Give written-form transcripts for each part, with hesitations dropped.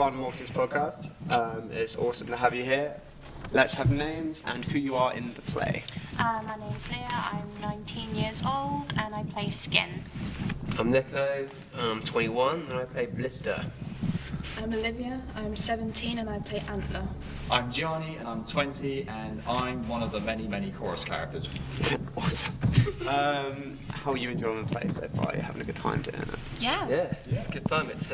Farnham Maltings podcast. It's awesome to have you here. Let's have names and who you are in the play. My name's Leah, I'm 19 years old and I play Skin. I'm Nico, I'm 21 and I play Blister. I'm Olivia, I'm 17 and I play Antler. I'm Gianni and I'm 20 and I'm one of the many chorus characters. Awesome. How are you enjoying the play so far? Are you having a good time doing it? Yeah. It's good fun. It's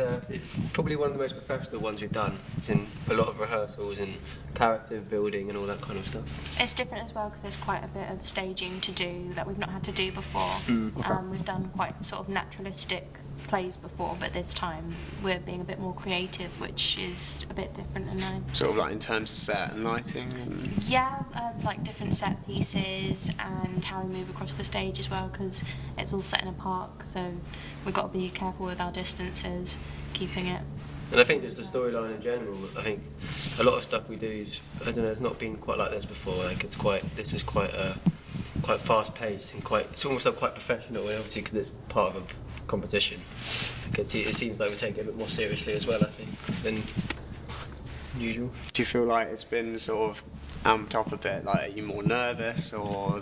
probably one of the most professional ones we've done. It's in a lot of rehearsals and character building and all that kind of stuff. It's different as well because there's quite a bit of staging to do that we've not had to do before. We've done quite sort of naturalistic plays before, but this time we're being a bit more creative, which is a bit different and nice. Sort of like in terms of set and lighting? And... Yeah, like different set pieces and how we move across the stage as well, because it's all set in a park, so we've got to be careful with our distances, keeping it. And I think just the storyline in general, I think a lot of stuff we do is, I don't know, it's not been quite like this before. Like this is quite fast paced and it's almost like quite professional, and obviously because it's part of a competition. Because it seems like we take it a bit more seriously as well, I think, than usual. Do you feel like it's been sort of amped up a bit? Like, are you more nervous, or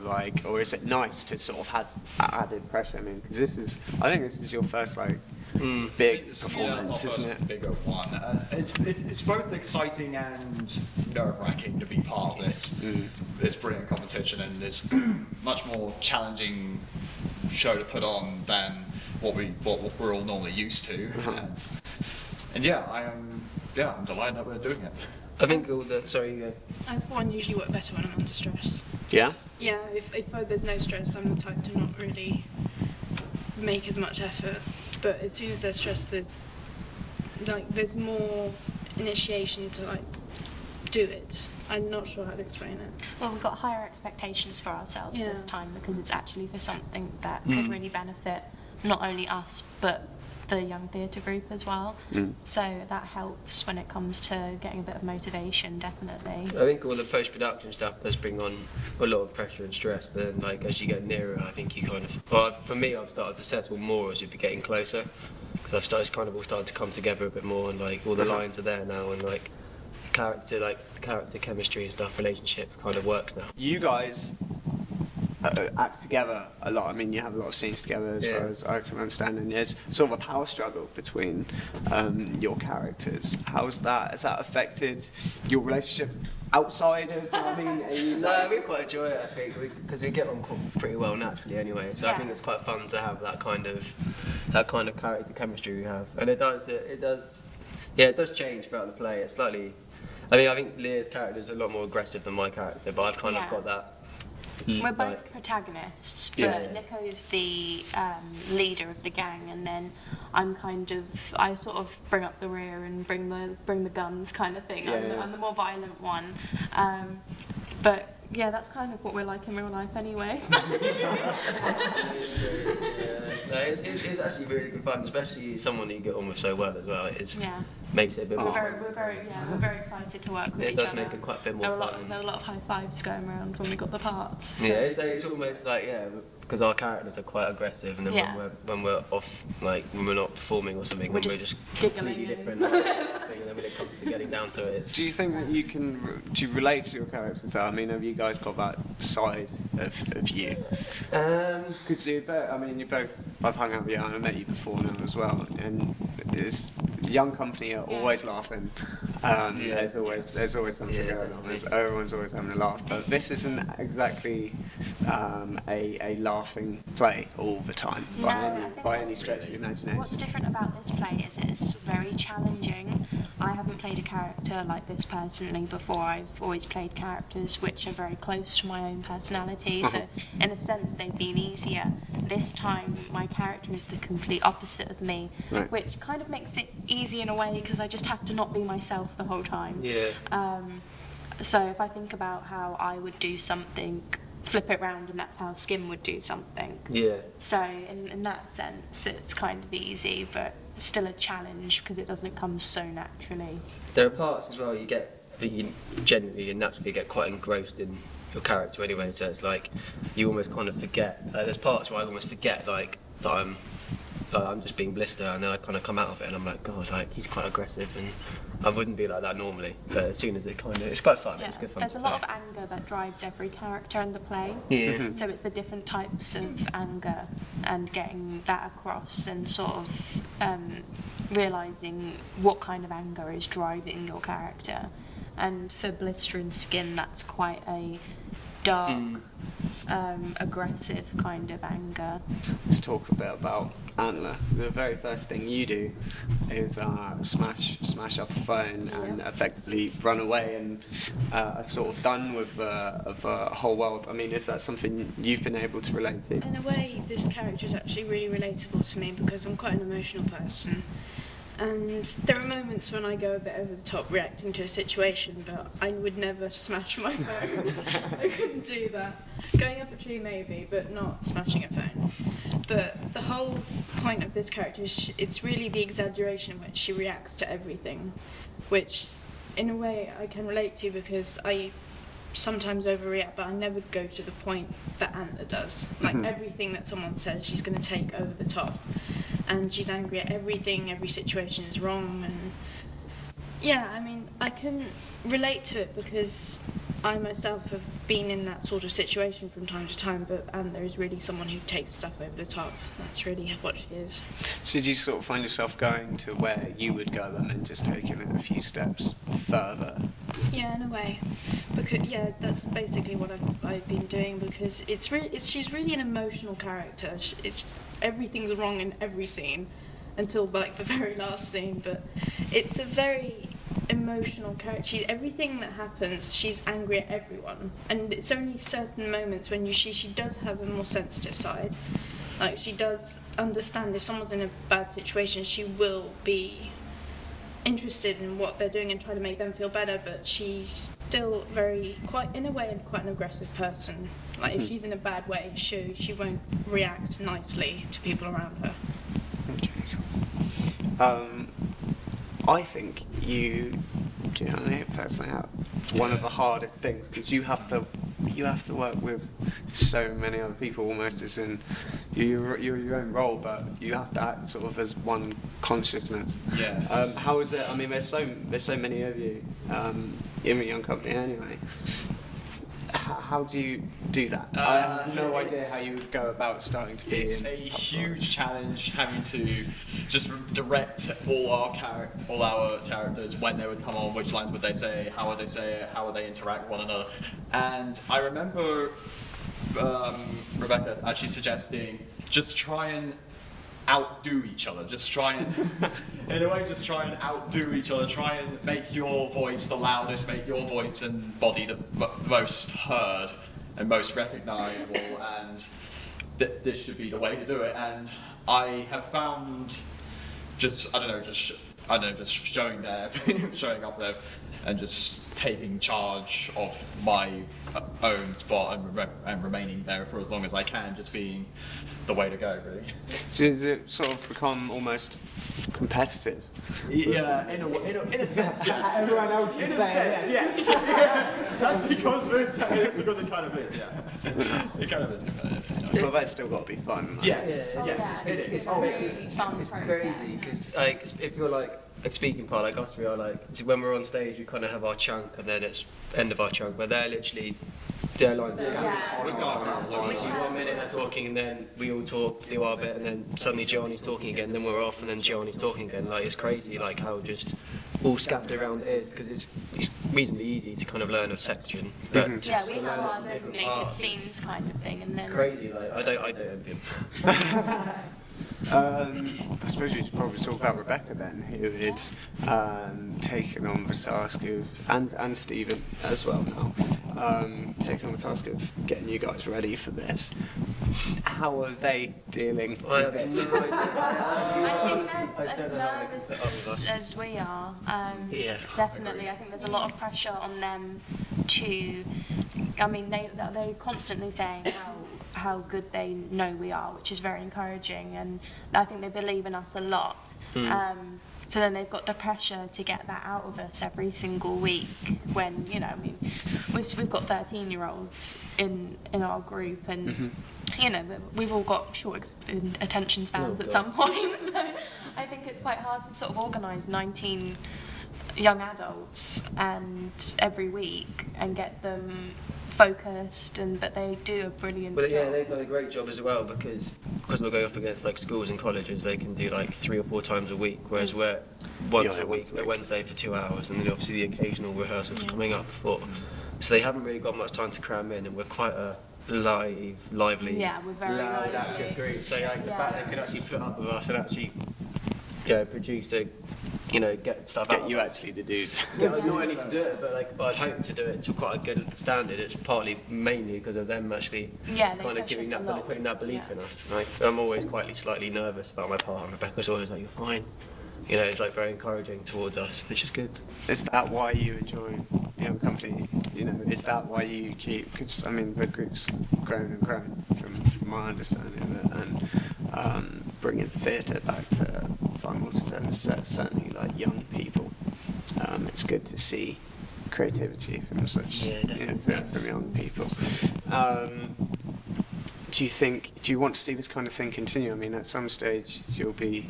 is it nice to sort of have added pressure? I mean, because I think this is your first big performance, isn't it? Bigger one. It's both exciting and nerve-wracking to be part of this brilliant competition, and it's much more challenging show to put on than what we're all normally used to. And I'm delighted that we're doing it. I think all the I for one usually work better when I'm under stress. Yeah? Yeah, if there's no stress, I'm the type to not really make as much effort. But as soon as there's stress, there's more initiation to do it. I'm not sure how to explain it. Well, we've got higher expectations for ourselves this time because it's actually for something that could really benefit not only us but the young theatre group as well. So that helps when it comes to getting a bit of motivation, definitely. I think all the post-production stuff does bring on a lot of pressure and stress, but then as you get nearer, I think you for me, I've started to settle more as you're getting closer, because it's kind of all started to come together a bit more, and all the lines are there now, and character chemistry and stuff, relationships kind of works now. You guys act together a lot. I mean, you have a lot of scenes together as far as I can understand, and there's sort of a power struggle between your characters. Has that affected your relationship outside of, No, we quite enjoy it, I think, because we get on pretty well naturally anyway, so I think it's quite fun to have that kind of character chemistry we have, and it does change throughout the play. It's slightly, I think Leah's character is a lot more aggressive than my character, but I've kind of got that. We're both protagonists, but Nico's the leader of the gang, and then I sort of bring up the rear and bring the guns kind of thing. I'm the more violent one, but yeah, that's kind of what we're like in real life anyway. So. It's actually really good fun, especially someone that you get on with so well as well. Makes it a bit more fun. We're very excited to work with each other. It does make it quite a bit more fun. There were a lot of high fives going around when we got the parts. So. Yeah, it's almost because our characters are quite aggressive, and then when we're off, when we're not performing or something, we're just completely different. And then when it comes to getting down to it, do you think that you can relate to your characters? I mean, have you guys got that side of you? Because you both. I've hung out with you and I've met you before now as well, and it's young company are always laughing. There's always something going on. Everyone's always having a laugh, but this isn't exactly a laughing play all the time by any stretch of the imagination. What's different about this play is it's very challenging. I haven't played a character like this personally before. I've always played characters which are very close to my own personality, so in a sense they've been easier. This time my character is the complete opposite of me, which kind of makes it easy in a way because I just have to not be myself the whole time. So if I think about how I would do something, flip it round and that's how Skin would do something. So in that sense it's kind of easy, but still a challenge because it doesn't come so naturally. There are parts as well you naturally get quite engrossed in your character anyway, so it's you almost kind of forget. There's parts where I almost forget that I'm I'm just being Blister, and then I kind of come out of it and I'm like, God, like he's quite aggressive, and I wouldn't be like that normally. But as soon as it's quite fun. Yeah. It's good fun. There's a lot of anger that drives every character in the play. Yeah. So it's the different types of anger and getting that across, and sort of realising what kind of anger is driving your character. And for Blister and Skin, that's quite a dark, aggressive kind of anger. Let's talk a bit about Antler. The very first thing you do is smash up a phone and effectively run away, and are sort of done with a whole world. I mean, is that something you've been able to relate to? In a way, this character is actually really relatable to me because I'm quite an emotional person. And there are moments when I go a bit over the top reacting to a situation, but I would never smash my phone. I couldn't do that. Going up a tree maybe, but not smashing a phone. But the whole point of this character is it's really the exaggeration in which she reacts to everything, which in a way I can relate to because I sometimes overreact, but I never go to the point that Antler does. Like everything that someone says, she's going to take over the top. And she's angry at everything, every situation is wrong, and yeah, I mean, I can relate to it because I myself have been in that sort of situation from time to time, but Antler is really someone who takes stuff over the top. That's really what she is. So do you sort of find yourself going to where you would go and then just taking it a few steps further? Yeah, in a way. Because yeah, that's basically what I've been doing, because she's really an emotional character. Everything's wrong in every scene until like the very last scene, but it's a very emotional character. Everything that happens, she's angry at everyone, and it's only certain moments when she does have a more sensitive side. Like she does understand if someone's in a bad situation, she will be interested in what they're doing and try to make them feel better, but she's still quite in a way quite an aggressive person. Like if she's in a bad way, she won't react nicely to people around her. Okay, cool. I think you know, personally have one of the hardest things, because you have to work with so many other people, almost as in you're your own role, but you have to act sort of as one consciousness. Yeah. How is it? I mean, there's so many of you in a young company anyway. How do you do that? I have no idea how you would go about starting to be. It's a huge challenge having to just direct all our characters when they would come on, which lines would they say, how would they say it, how would they interact with one another. And I remember Rebecca actually suggesting just try and outdo each other, just try and in a way just try and outdo each other, try and make your voice the loudest, make your voice and body the most heard and most recognisable, and this should be the way to do it. And I have found just showing showing up there and just taking charge of my own spot and remaining there for as long as I can, just being the way to go, really. So does it sort of become almost competitive? Yeah, in a sense, yes. Everyone else is saying yes. That's because it's because it kind of is, yeah. It kind of is competitive. But that's still got to be fun. Right? Yes, Oh, yes. yeah, It's crazy because like if you're like a speaking part like us, we are like when we're on stage we kind of have our chunk and then it's end of our chunk, but they're literally their lines are scattered. Yeah. 1 minute they're talking and then we all talk, do our bit, and then suddenly Gianni's talking again, then we're off and then Gianni's talking again. Like it's crazy like how just all scattered around it is, because it's reasonably easy to kind of learn a section. But Yeah, we have our designated scenes kind of thing, and then it's crazy. Like I don't envy him. I suppose we should probably talk about Rebecca then, who is taking on the task of, and Stephen as well now, taking on the task of getting you guys ready for this. How are they dealing with this? I think they're as nervous as we are. Yeah. Definitely, I think there's a lot of pressure on them to. I mean, they're constantly saying how good they know we are, which is very encouraging, and I think they believe in us a lot. So then they've got the pressure to get that out of us every single week. When I mean, we've got 13-year-olds in our group, and we've all got short attention spans at some point. So I think it's quite hard to sort of organise 19 young adults and every week and get them focused, but they do a brilliant job. Yeah, they've done a great job as well, because we're going up against like schools and colleges. They can do like 3 or 4 times a week, whereas we're once a week, Wednesday for 2 hours, and then obviously the occasional rehearsals coming up before. So they haven't really got much time to cram in, and we're quite a lively, we're very loud, lively. active group. So like the fact they could actually put up with us and actually produce a get stuff out. Get you actually to do. Not only to do it, but I'd hope to do it to quite a good standard. It's mainly because of them actually kind of giving that, putting that belief in us. Like, I'm always slightly nervous about my part, and Rebecca's always like, "You're fine." It's like very encouraging towards us, which is good. Is that why you enjoy Young Company? Is that why you keep? Because I mean, the group's grown and grown from my understanding of it, and bringing theatre back to Farnham Maltings Nathan, certainly like young people. It's good to see creativity from such from young people. Do you want to see this kind of thing continue? I mean, at some stage you'll move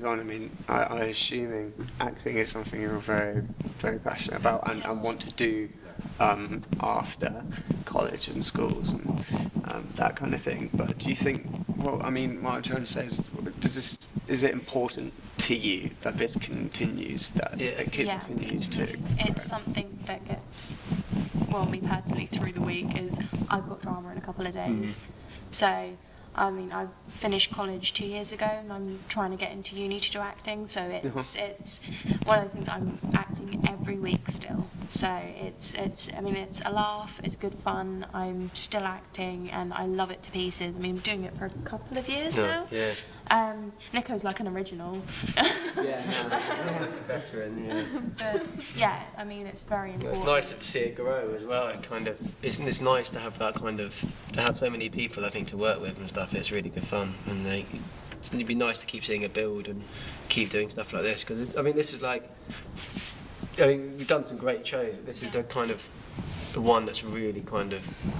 on. I mean, I'm assuming acting is something you're very, very passionate about and want to do after college and schools and that kind of thing. But do you think? Well, I mean, what I'm trying to say is it important to you that this continues? That it continues to? It's something that gets me personally through the week. Is I've got drama in a couple of days, so. I mean, I finished college 2 years ago, and I'm trying to get into uni to do acting. So it's one of those things. I'm acting every week still. So it's a laugh. It's good fun. I'm still acting, and I love it to pieces. I mean, I'm doing it for a couple of years now. Yeah. Nico's like an original. Veteran, But I mean, it's very important. It's nice to see it grow as well. It's nice to have that to have so many people I think to work with and stuff. It's really good fun, and it'd be nice to keep seeing it build and keep doing stuff like this, because this is we've done some great shows. But this is the one that's really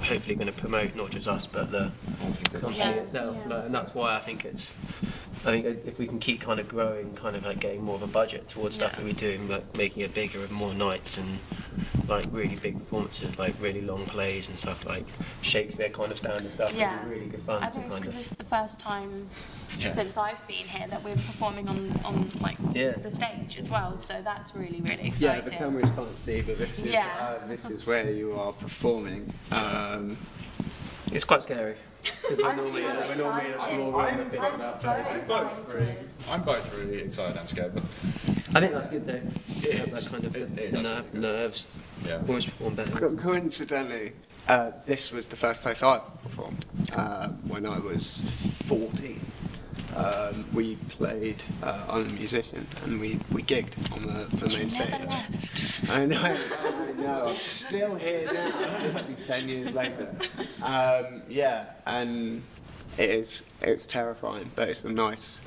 hopefully going to promote not just us but the company itself, and that's why I think if we can keep growing, getting more of a budget towards stuff that we do, and making it bigger and more nights and really big performances, really long plays and stuff like Shakespeare standard stuff. Yeah, it'd be really good fun. I think it's because it's the first time since I've been here that we're performing on the stage as well. So that's really, really exciting. Yeah, the cameras can't see, but this is where you are performing. It's quite scary. Because we're normally in a small room that fits about 30 people. I'm both really excited and scared, but I think that's good though. The nerves. Yeah. Always perform better. Coincidentally, this was the first place I performed when I was 14. We played I'm a musician, and we gigged on the main stage. I know. I'm still here now, literally 10 years later. And it's terrifying, but it's a nice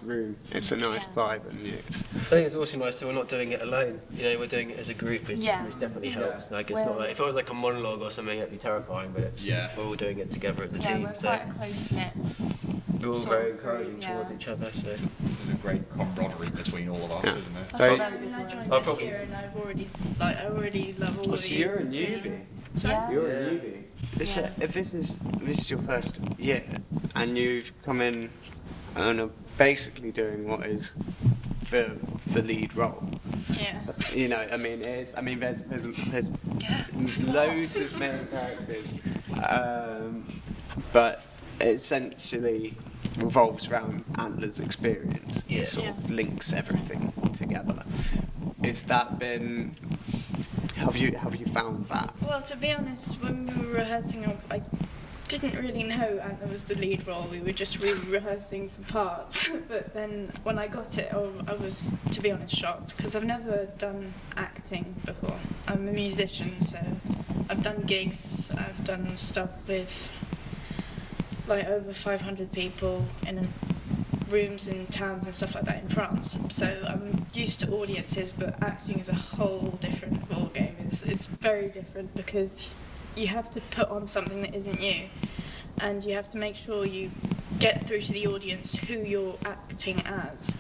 room, it's a nice vibe, and I think it's also nice that we're not doing it alone. We're doing it as a group, which definitely helps. It's not if it was like a monologue or something, it'd be terrifying, but we're all doing it together as a team. We're quite a close knit. We're all very encouraging towards each other, so there's a great camaraderie between all of us, isn't there? That's a very good word. I joined this year, and I already love all of so you. you're a newbie. Yeah. You're a newbie. If this is your first year, and you've come in and are basically doing what is the lead role. Yeah. There's loads of main characters, but it essentially revolves around Antler's experience. It sort of links everything together. Have you found that? Well, to be honest, when we were rehearsing, I didn't really know Antler was the lead role. We were just really rehearsing for parts. But then when I got it, I was, to be honest, shocked, because I've never done acting before. I'm a musician, so I've done gigs, I've done stuff with over 500 people in rooms in towns and stuff like that in France, so I'm used to audiences, but acting is a whole different ballgame. It's very different because you have to put on something that isn't you, and you have to make sure you get through to the audience who you're acting as.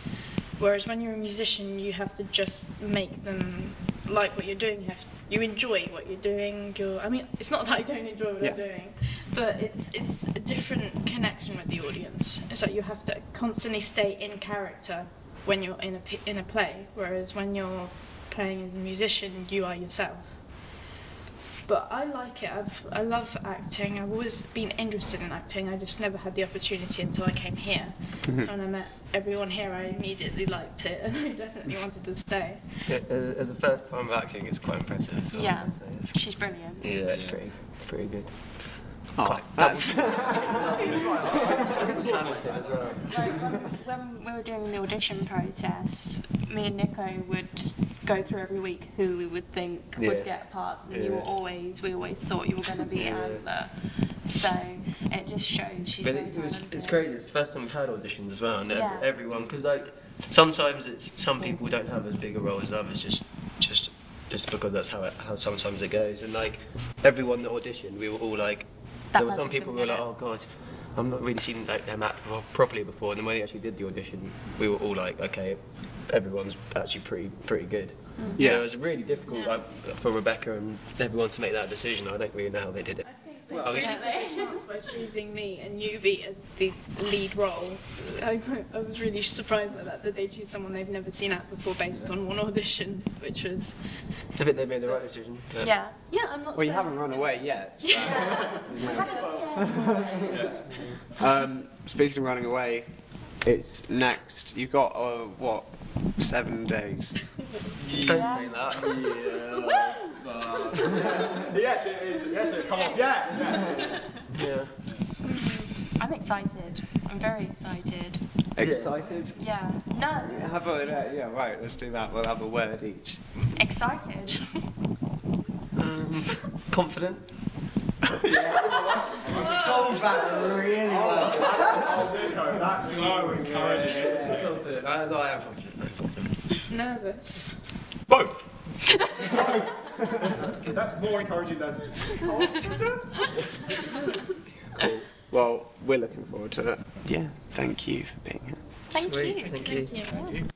Whereas when you're a musician, you have to just make them like what you're doing. You enjoy what you're doing. I mean, it's not that I don't enjoy what I'm doing, but it's a different connection with the audience. It's like you have to constantly stay in character when you're in a play, whereas when you're playing as a musician, you are yourself. But I like it. I love acting. I've always been interested in acting. I just never had the opportunity until I came here. When I met everyone here, I immediately liked it, and I definitely wanted to stay. Yeah, as a first time of acting, it's quite impressive as well. Yeah, she's brilliant. Yeah, it's pretty good. Oh, that's Talented as well. Like when we were doing the audition process, me and Nico would go through every week who we would think would get parts, and we always thought you were going to be Antler. So it just shows she's But very talented. it's crazy. It's the first time we've had auditions as well, and everyone, because like sometimes some people don't have as big a role as others, just because that's how sometimes it goes. And like everyone that auditioned, we were all like, there were some people who were like, oh god, I've not really seen like them act properly before. And then when we actually did the audition, we were all like, okay, everyone's actually pretty good. Yeah. So it was really difficult like, for Rebecca and everyone to make that decision. I don't really know how they did it. Well, they took a chance by choosing me and Yubi as the lead role. I was really surprised by that they choose someone they've never seen act before based on one audition, which was... I think they made the right decision. Yeah, I'm not well, you saying... haven't run away yet. So. Speaking of running away, it's next. You've got, 7 days? Don't say that. Yes, it is. Yes, come on. Yes. Yeah. I'm excited. I'm very excited. Excited? Yeah. No. Have a, yeah, right, let's do that. We'll have a word each. Excited. Confident. You sold that really well. Nico, that's so encouraging, isn't it? Confident. I am confident. Nervous. Both. That's more encouraging than Cool. Well, we're looking forward to it. Yeah, thank you for being here. Thank Sweet, you. thank you. Thank you.